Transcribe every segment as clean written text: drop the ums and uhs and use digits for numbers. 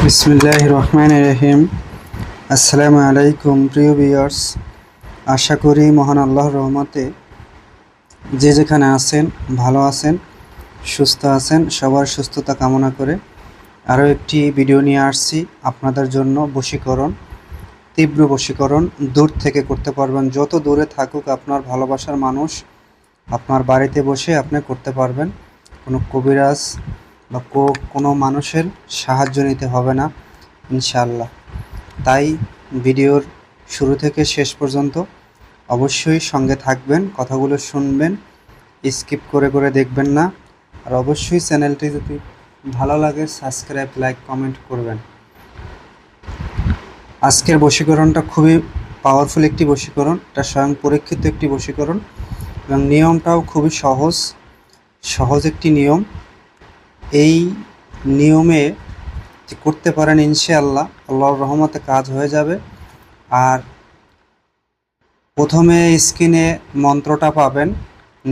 বিসমিল্লাহির রহমানির রহিম। আসসালামু আলাইকুম প্রিয় ভিউয়ার্স, আশা করি মহান আল্লাহর রহমতে যে যেখানে আছেন ভালো আছেন, সুস্থ আছেন। সবার সুস্থতা কামনা করে আরও একটি ভিডিও নিয়ে আসছি আপনাদের জন্য। বশীকরণ, তীব্র বশীকরণ দূর থেকে করতে পারবেন। যত দূরে থাকুক আপনার ভালোবাসার মানুষ, আপনার বাড়িতে বসে আপনি করতে পারবেন। কোনো কবিরাজ বা কোনো মানুষের সাহায্য নিতে হবে না ইনশাআল্লাহ। তাই ভিডিওর শুরু থেকে শেষ পর্যন্ত অবশ্যই সঙ্গে থাকবেন, কথাগুলো শুনবেন, স্কিপ করে করে দেখবেন না। আর অবশ্যই চ্যানেলটি যদি ভালো লাগে সাবস্ক্রাইব, লাইক, কমেন্ট করবেন। আজকের বশীকরণটা খুবই পাওয়ারফুল একটি বশীকরণ, এটা স্বয়ং পরীক্ষিত একটি বশীকরণ এবং নিয়মটাও খুবই সহজ একটি নিয়ম। এই নিয়মে করতে পারেন ইনশাআল্লাহ, আল্লাহর রহমতে কাজ হয়ে যাবে। আর প্রথমে স্ক্রিনে মন্ত্রটা পাবেন,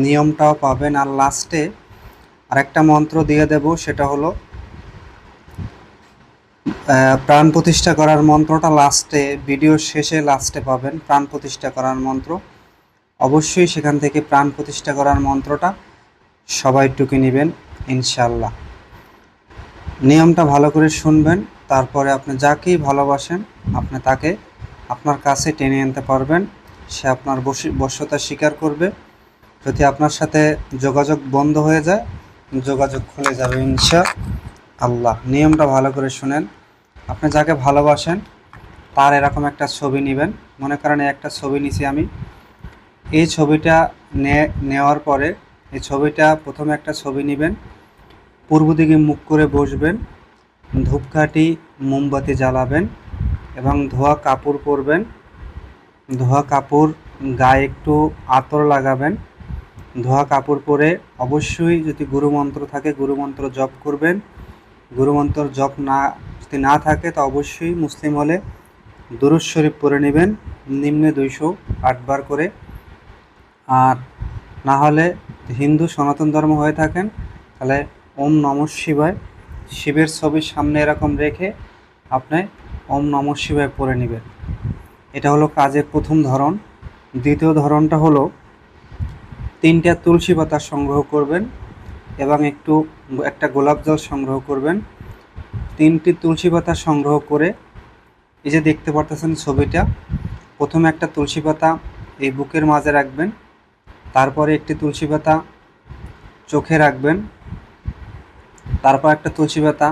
নিয়মটাও পাবেন, আর লাস্টে আরেকটা মন্ত্র দিয়ে দেব, সেটা হলো প্রাণ প্রতিষ্ঠা করার মন্ত্রটা লাস্টে, ভিডিওর শেষে লাস্টে পাবেন প্রাণ প্রতিষ্ঠা করার মন্ত্র। অবশ্যই সেখান থেকে প্রাণ প্রতিষ্ঠা করার মন্ত্রটা সবাই টুকে নেবেন ইনশাআল্লাহ। নিয়মটা ভালো করে শুনবেন, তারপরে আপনি যাকেই ভালোবাসেন আপনি তাকে আপনার কাছে টেনে আনতে পারবেন। সে আপনার বশ্যতা স্বীকার করবে। যদি আপনার সাথে যোগাযোগ বন্ধ হয়ে যায়, যোগাযোগ খুলে যাবে ইনশাআল্লাহ। নিয়মটা ভালো করে শুনেন। আপনি যাকে ভালোবাসেন তার এরকম একটা ছবি নেবেন। মনে করেন একটা ছবি নিছি আমি। এই ছবিটা নেওয়ার পরে এই ছবিটা প্রথমে একটা ছবি নেবেন, পূর্ব দিকে মুখ করে বসবেন, ধূপকাঠি মোমবাতি জ্বালাবেন এবং ধোয়া কাপড় পরবেন। ধোয়া কাপড় গায়ে একটু আতর লাগাবেন। ধোয়া কাপড় পরে অবশ্যই যদি গুরুমন্ত্র থাকে গুরুমন্ত্র জপ করবেন। গুরুমন্ত্র জপ যদি না থাকে তা অবশ্যই মুসলিম হলে দুরূদ শরীফ পড়ে নেবেন, নিম্নে 208 বার করে। আর না হলে হিন্দু সনাতন ধর্ম হয়ে থাকেন তাহলে ওম নমঃ শিবায়, শিবের ছবির সামনে এরকম রেখে আপনি ওম নমঃ শিবায় পড়ে নেবেন। এটা হলো কাজের প্রথম ধরন। দ্বিতীয় ধরনটা হলো 3টা তুলসী পাতা সংগ্রহ করবেন এবং একটা গোলাপ জল সংগ্রহ করবেন। 3টি তুলসী পাতা সংগ্রহ করে এই যে দেখতে পারতেছেন ছবিটা, প্রথমে একটা তুলসী পাতা এই বুকের মাঝে রাখবেন, তারপরে একটি তুলসী পাতা চোখে রাখবেন, তারপর একটা তুলসী পাতা